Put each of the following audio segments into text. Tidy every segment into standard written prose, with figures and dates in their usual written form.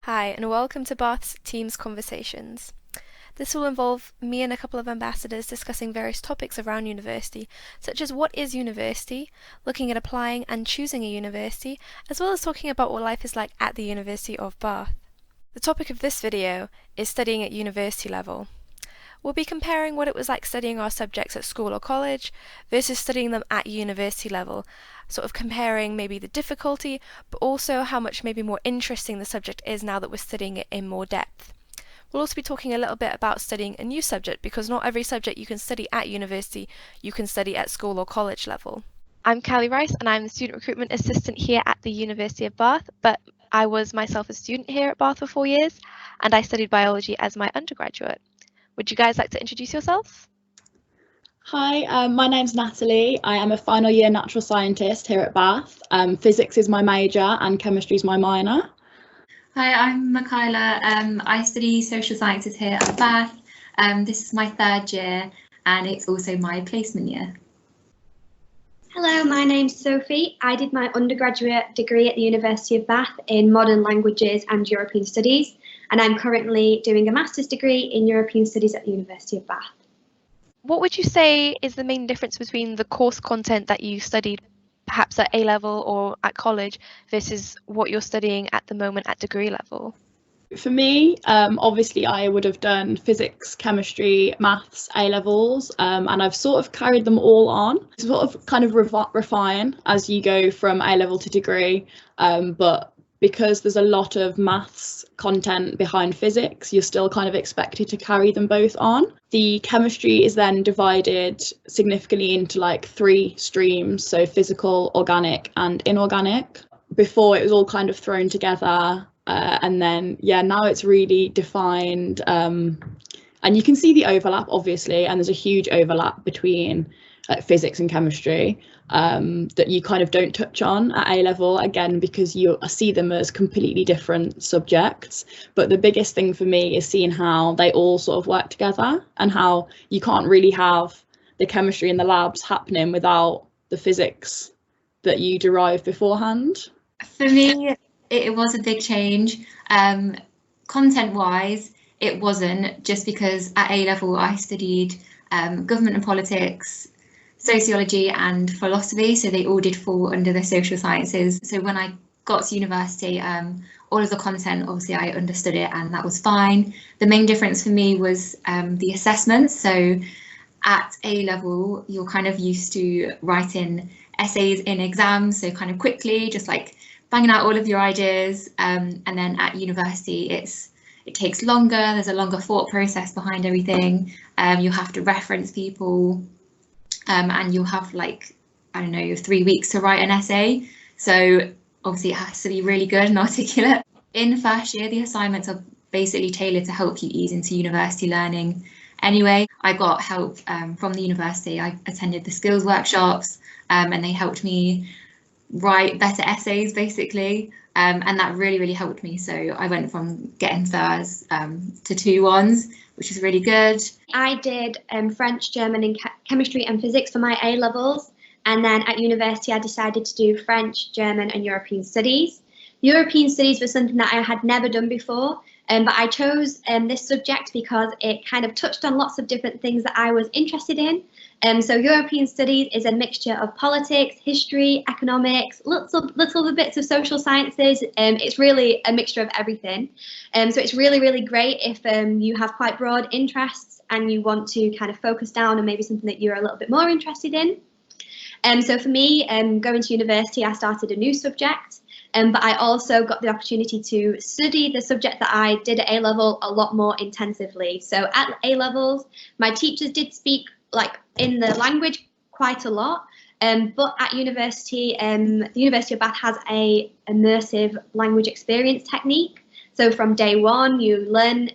Hi, and welcome to Bath's Teams Conversations. This will involve me and a couple of ambassadors discussing various topics around university, such as what is university, looking at applying and choosing a university, as well as talking about what life is like at the University of Bath. The topic of this video is studying at university level. We'll be comparing what it was like studying our subjects at school or college versus studying them at university level, sort of comparing maybe the difficulty, but also how much maybe more interesting the subject is now that we're studying it in more depth. We'll also be talking a little bit about studying a new subject, because not every subject you can study at university you can study at school or college level. I'm Callie Rice, and I'm the Student Recruitment Assistant here at the University of Bath, but I was myself a student here at Bath for 4 years, and I studied biology as my undergraduate. Would you guys like to introduce yourselves? Hi, my name's Natalie. I am a final year natural scientist here at Bath. Physics is my major and chemistry is my minor. Hi, I'm Mackyla. I study social sciences here at Bath. This is my third year and it's also my placement year. Hello, my name's Sophie. I did my undergraduate degree at the University of Bath in Modern Languages and European Studies, and I'm currently doing a master's degree in European Studies at the University of Bath. What would you say is the main difference between the course content that you studied perhaps at A-level or at college versus what you're studying at the moment at degree level? For me, obviously I would have done physics, chemistry, maths, A-levels, and I've sort of carried them all on. Sort of kind of refine as you go from A-level to degree, but because there's a lot of maths content behind physics, you're still kind of expected to carry them both on. The chemistry is then divided significantly into like 3 streams, so physical, organic and inorganic. Before it was all kind of thrown together, and then now it's really defined, and you can see the overlap obviously, and there's a huge overlap between physics and chemistry that you kind of don't touch on at A-level, again because you see them as completely different subjects. But the biggest thing for me is seeing how they all sort of work together and how you can't really have the chemistry in the labs happening without the physics that you derive beforehand. For me, it was a big change. Content-wise, it wasn't, just because at A-level I studied government and politics, sociology and philosophy, so they all did fall under the social sciences. So when I got to university, all of the content, obviously I understood it and that was fine. The main difference for me was the assessments. So at A-level, you're kind of used to writing essays in exams, so kind of quickly, just like banging out all of your ideas, and then at university it takes longer, there's a longer thought process behind everything. You have to reference people, and you'll have like, I don't know, 3 weeks to write an essay. So obviously it has to be really good and articulate. In first year, the assignments are basically tailored to help you ease into university learning. Anyway, I got help from the university. I attended the skills workshops, and they helped me write better essays basically, and that really helped me. So I went from getting thirds to 2-1s, which is really good. I did French, German and chemistry and physics for my A-levels, and then at university I decided to do French, German and European Studies. European Studies was something that I had never done before, but I chose this subject because it kind of touched on lots of different things that I was interested in. So European Studies is a mixture of politics, history, economics, little bits of social sciences. It's really a mixture of everything. So it's really great if you have quite broad interests and you want to kind of focus down on maybe something that you're a little bit more interested in. So for me, going to university, I started a new subject. But I also got the opportunity to study the subject that I did at A-level a lot more intensively. So at A-levels, my teachers did speak like in the language quite a lot, but at university, the University of Bath has a immersive language experience technique. So from day one, you learn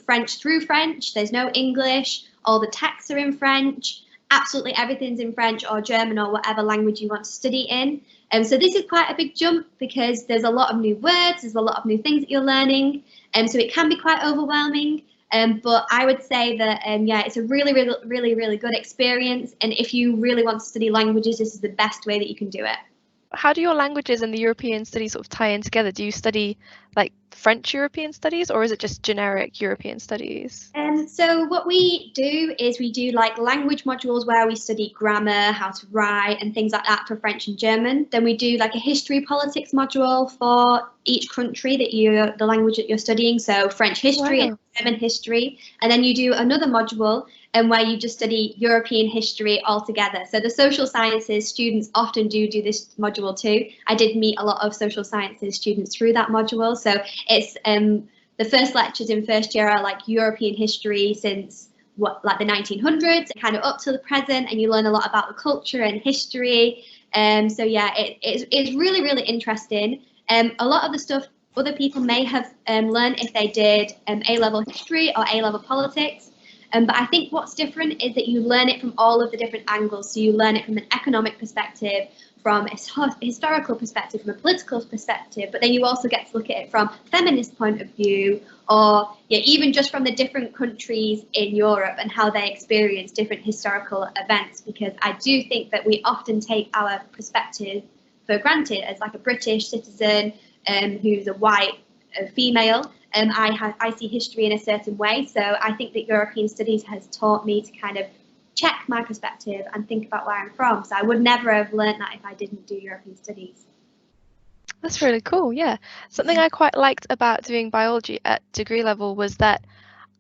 French through French. There's no English. All the texts are in French. Absolutely everything's in French or German or whatever language you want to study in. So this is quite a big jump because there's a lot of new words, there's a lot of new things that you're learning, so it can be quite overwhelming. But I would say that it's a really good experience, and if you really want to study languages, this is the best way that you can do it. How do your languages and the European studies sort of tie in together? Do you study like French European studies, or is it just generic European studies? So what we do is we do like language modules where we study grammar, how to write and things like that for French and German. Then we do like a history politics module for each country that the language that you're studying. So French history and German history. And then you do another module where you just study European history altogether. So the social sciences students often do this module too. I did meet a lot of social sciences students through that module. So it's the first lectures in first year are like European history since like the 1900s, kind of up to the present, and you learn a lot about the culture and history. So yeah, it's really, really interesting. A lot of the stuff other people may have learned if they did A-level history or A-level politics. But I think what's different is that you learn it from all of the different angles. So you learn it from an economic perspective, from a historical perspective, from a political perspective, but then you also get to look at it from a feminist point of view, or even just from the different countries in Europe and how they experience different historical events, because I do think that we often take our perspective for granted as like a British citizen who's a white female. I see history in a certain way, so I think that European studies has taught me to kind of check my perspective and think about where I'm from. So I would never have learned that if I didn't do European studies. That's really cool, yeah. Something I quite liked about doing biology at degree level was that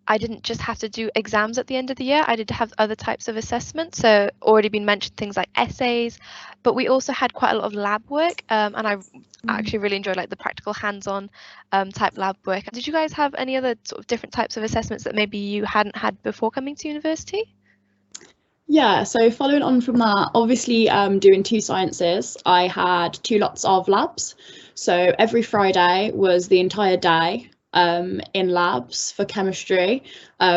I didn't just have to do exams at the end of the year. I did have other types of assessments. So already been mentioned things like essays, but we also had quite a lot of lab work, and I actually really enjoyed like the practical hands-on type lab work. Did you guys have any other sort of different types of assessments that maybe you hadn't had before coming to university? Yeah, so following on from that, obviously doing two sciences, I had two lots of labs. So every Friday was the entire day in labs for chemistry,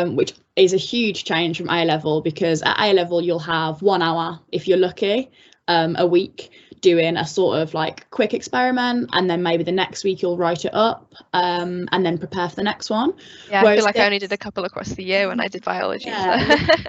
which is a huge change from A-level, because at A-level you'll have 1 hour, if you're lucky, a week doing a sort of like quick experiment, and then maybe the next week you'll write it up and then prepare for the next one. Yeah, I feel like I only did a couple across the year when I did biology. Yeah,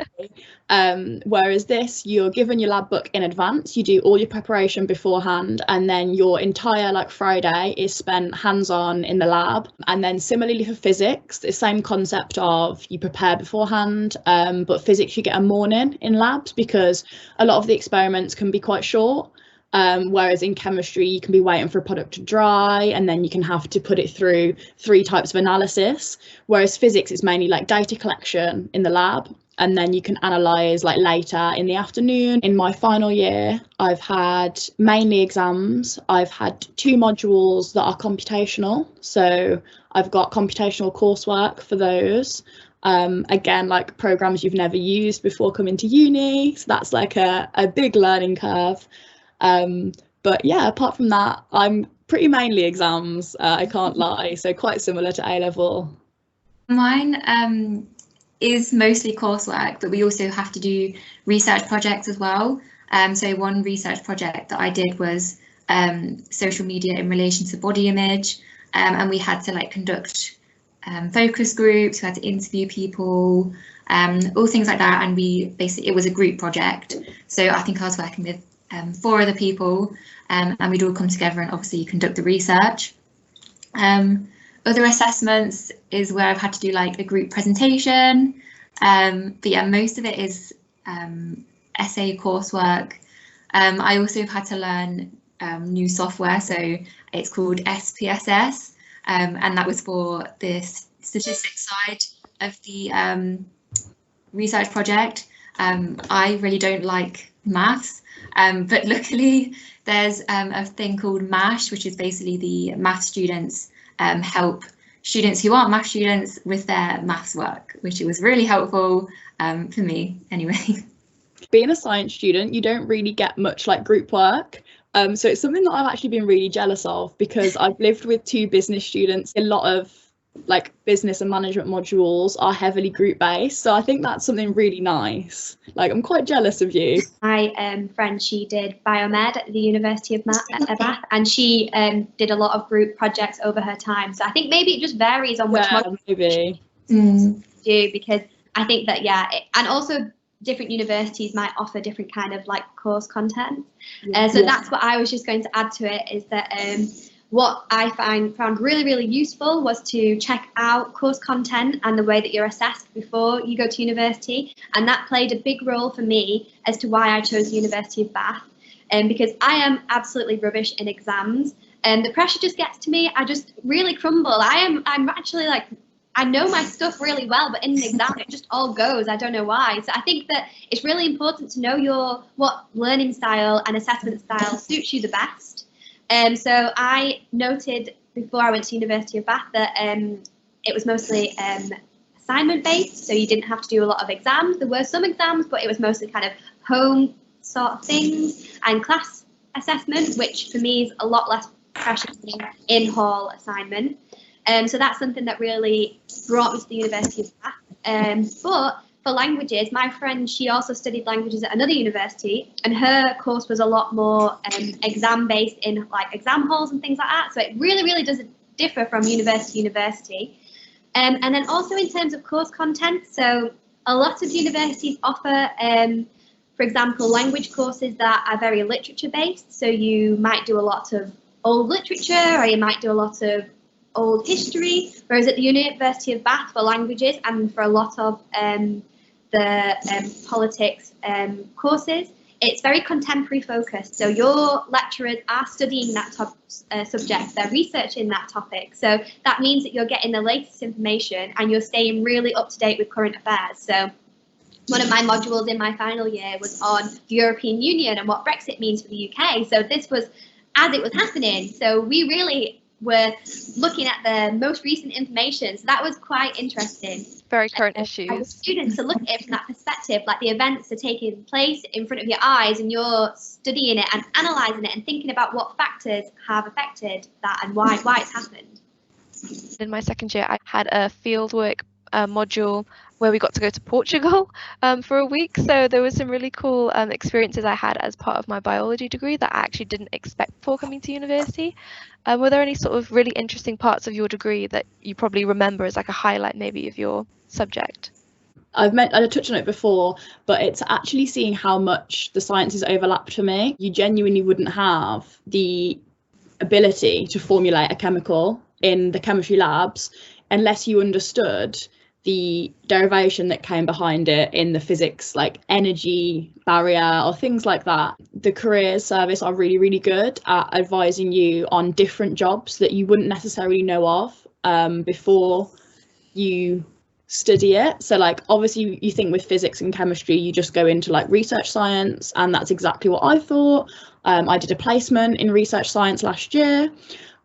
whereas this, you're given your lab book in advance, you do all your preparation beforehand, and then your entire like Friday is spent hands-on in the lab. And then similarly for physics, the same concept of you prepare beforehand, but physics you get a morning in labs because a lot of the experiments can be quite short. Whereas in chemistry you can be waiting for a product to dry, and then you can have to put it through 3 types of analysis, whereas physics is mainly like data collection in the lab, and then you can analyze like later in the afternoon. In my final year I've had mainly exams. I've had 2 modules that are computational, so I've got computational coursework for those. Again, like programs you've never used before coming to uni, so that's like a big learning curve. But yeah, apart from that, I'm pretty mainly exams, I can't lie, so quite similar to A-level. Mine is mostly coursework, but we also have to do research projects as well. So one research project that I did was social media in relation to body image, and we had to like conduct focus groups, we had to interview people, all things like that, and it was a group project. So I think I was working with 4 other people, and we'd all come together and obviously conduct the research. Other assessments is where I've had to do like a group presentation, but yeah, most of it is essay coursework. I also have had to learn new software, so it's called SPSS, and that was for the statistics side of the research project. I really don't like maths. But luckily there's a thing called MASH, which is basically the math students help students who aren't math students with their maths work, which was really helpful for me anyway. Being a science student, you don't really get much like group work. So it's something that I've actually been really jealous of, because I've lived with 2 business students. A lot of like business and management modules are heavily group based, so I think that's something really nice. Like, I'm quite jealous of you. My friend, she did biomed at the University of Bath, and she did a lot of group projects over her time, so I think maybe it just varies on which module maybe you do, because I think that and also different universities might offer different kind of like course content. So that's what I was just going to add to it, is that what I found really, really useful was to check out course content and the way that you're assessed before you go to university. And that played a big role for me as to why I chose the University of Bath. Because I am absolutely rubbish in exams. And the pressure just gets to me. I just really crumble. I'm actually like, I know my stuff really well, but in an exam, it just all goes. I don't know why. So I think that it's really important to know what learning style and assessment style suits you the best. So I noted before I went to University of Bath that it was mostly assignment based, so you didn't have to do a lot of exams. There were some exams, but it was mostly kind of home sort of things, and class assessment, which for me is a lot less pressure than in-hall assignment. So that's something that really brought me to the University of Bath. But for languages, my friend, she also studied languages at another university, and her course was a lot more exam-based in like exam halls and things like that. So it really, really does differ from university to university. And then also in terms of course content, so a lot of universities offer, for example, language courses that are very literature-based. So you might do a lot of old literature, or you might do a lot of old history, whereas at the University of Bath for languages and for a lot of the politics courses, it's very contemporary focused. So your lecturers are studying that subject, they're researching that topic. So that means that you're getting the latest information and you're staying really up to date with current affairs. So one of my modules in my final year was on the European Union and what Brexit means for the UK. So this was as it was happening. So we really were looking at the most recent information. So that was quite interesting. Very current As issues. students to look at it from that perspective, like the events are taking place in front of your eyes and you're studying it and analysing it and thinking about what factors have affected that and why it's happened. In my second year, I had a fieldwork module where we got to go to Portugal for a week. So there was some really cool experiences I had as part of my biology degree that I actually didn't expect before coming to university. Were there any sort of really interesting parts of your degree that you probably remember as like a highlight maybe of your subject? I touched on it before, but it's actually seeing how much the sciences overlap for me. You genuinely wouldn't have the ability to formulate a chemical in the chemistry labs unless you understood the derivation that came behind it in the physics, like energy barrier or things like that. The careers service are really, really good at advising you on different jobs that you wouldn't necessarily know of before you study it. So like obviously you think with physics and chemistry you just go into like research science, and that's exactly what I thought. I did a placement in research science last year,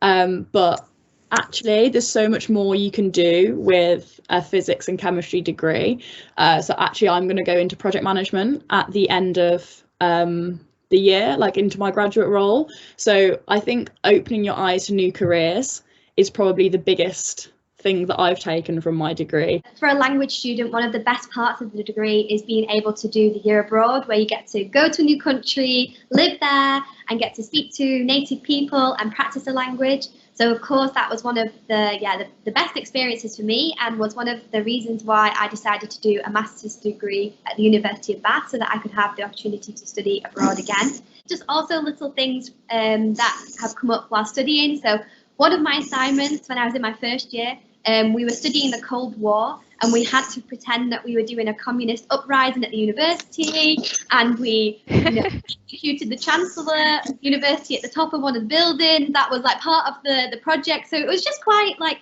but actually there's so much more you can do with a physics and chemistry degree. So actually I'm going to go into project management at the end of the year, like into my graduate role. So I think opening your eyes to new careers is probably the biggest thing that I've taken from my degree. For a language student, one of the best parts of the degree is being able to do the year abroad, where you get to go to a new country, live there, and get to speak to native people and practice the language. So of course that was one of the best experiences for me, and was one of the reasons why I decided to do a master's degree at the University of Bath, so that I could have the opportunity to study abroad again. Just also little things that have come up while studying. So one of my assignments when I was in my first year, we were studying the Cold War, and we had to pretend that we were doing a communist uprising at the university, and we executed the Chancellor of the university at the top of one of the buildings. That was like part of the project. So it was just quite like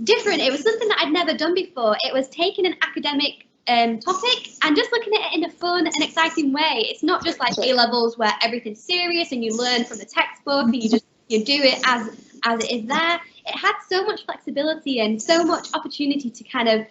different. It was something that I'd never done before. It was taking an academic topic and just looking at it in a fun and exciting way. It's not just like A-levels where everything's serious and you learn from the textbook and you do it as it is there. It had so much flexibility and so much opportunity to kind of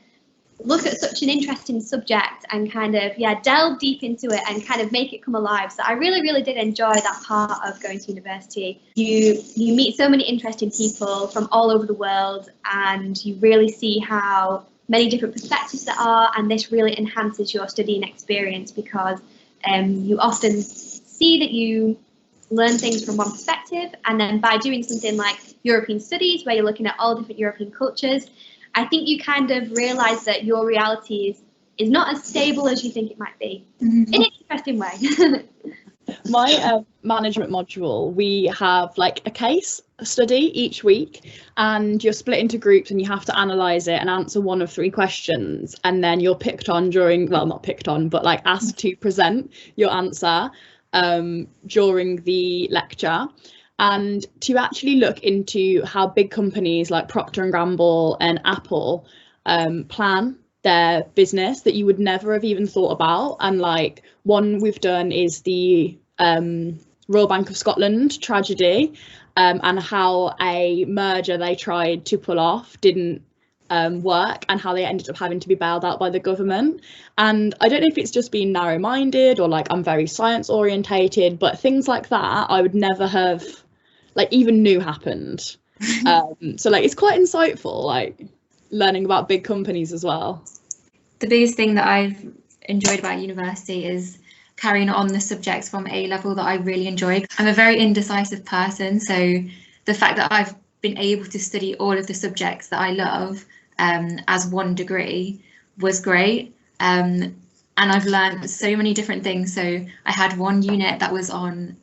look at such an interesting subject and kind of delve deep into it and kind of make it come alive. So I really, really did enjoy that part of going to university. You meet so many interesting people from all over the world, and you really see how many different perspectives there are, and this really enhances your studying experience, because you often see that you learn things from one perspective, and then by doing something like European studies, where you're looking at all different European cultures, I think you kind of realise that your reality is not as stable as you think it might be, in an interesting way. My management module, we have like a case study each week, and you're split into groups and you have to analyze it and answer one of 3 questions, and then you're picked on during, well, not picked on, but like asked to present your answer during the lecture, and to actually look into how big companies like Procter and Gamble and Apple plan their business that you would never have even thought about. And like one we've done is the Royal Bank of Scotland tragedy, and how a merger they tried to pull off didn't work, and how they ended up having to be bailed out by the government. And I don't know if it's just being narrow-minded or like I'm very science orientated, but things like that I would never have like even knew happened. So like it's quite insightful, like learning about big companies as well. The biggest thing that I've enjoyed about university is carrying on the subjects from A level that I really enjoy. I'm a very indecisive person, so the fact that I've been able to study all of the subjects that I love as one degree was great. And I've learned so many different things. So I had one unit that was on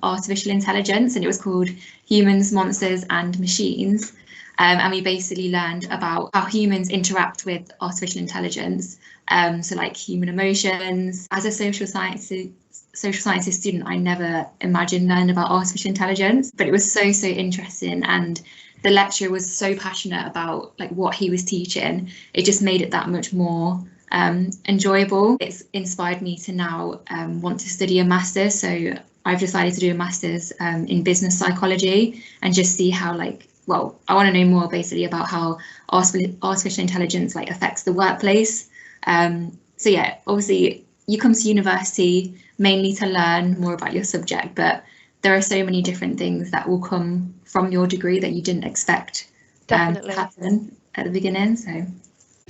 artificial intelligence, and it was called Humans, Monsters and Machines. And we basically learned about how humans interact with artificial intelligence. So like human emotions. As a social sciences student, I never imagined learning about artificial intelligence, but it was so interesting, and the lecturer was so passionate about like what he was teaching. It just made it that much more enjoyable. It's inspired me to now want to study a master's. So I've decided to do a master's in business psychology, and just see how I want to know more basically about how artificial intelligence like affects the workplace. So yeah, obviously you come to university mainly to learn more about your subject, but there are so many different things that will come from your degree that you didn't expect to happen at the beginning. So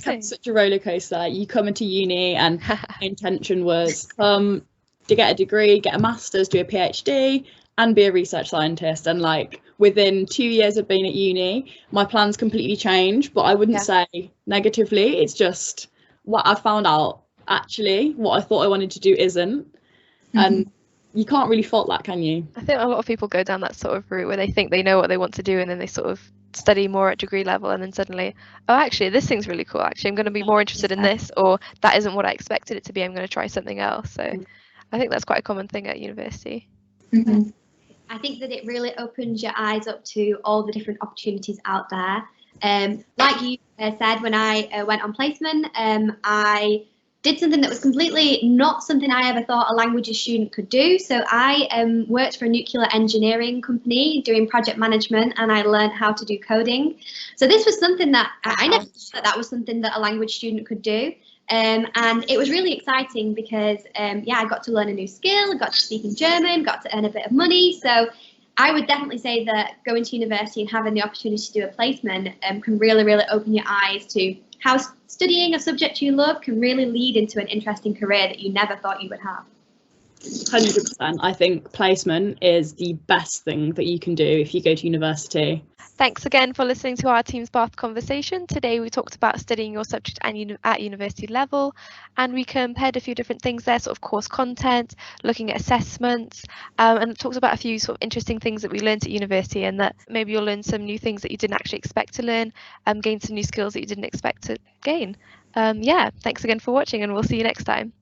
it's such a roller coaster. You come into uni and my intention was to get a degree, get a master's, do a PhD and be a research scientist. And like within 2 years of being at uni, my plans completely changed, but I wouldn't say negatively. It's just what I found out, actually, what I thought I wanted to do isn't. And you can't really fault that, can you? I think a lot of people go down that sort of route where they think they know what they want to do, and then they sort of study more at degree level, and then suddenly, oh, actually, this thing's really cool. Actually, I'm going to be more interested in this, or that isn't what I expected it to be. I'm going to try something else. So I think that's quite a common thing at university. I think that it really opens your eyes up to all the different opportunities out there. Like you said, when I went on placement, I did something that was completely not something I ever thought a languages student could do. So I worked for a nuclear engineering company doing project management, and I learned how to do coding. So this was something that I never thought that was something that a language student could do. And it was really exciting because, I got to learn a new skill, I got to speak in German, got to earn a bit of money. So I would definitely say that going to university and having the opportunity to do a placement can really, really open your eyes to how studying a subject you love can really lead into an interesting career that you never thought you would have. 100%. I think placement is the best thing that you can do if you go to university. Thanks again for listening to our Teams Bath conversation. Today we talked about studying your subject at university level, and we compared a few different things there, sort of course content, looking at assessments, and talked about a few sort of interesting things that we learned at university, and that maybe you'll learn some new things that you didn't actually expect to learn, gain some new skills that you didn't expect to gain. Thanks again for watching, and we'll see you next time.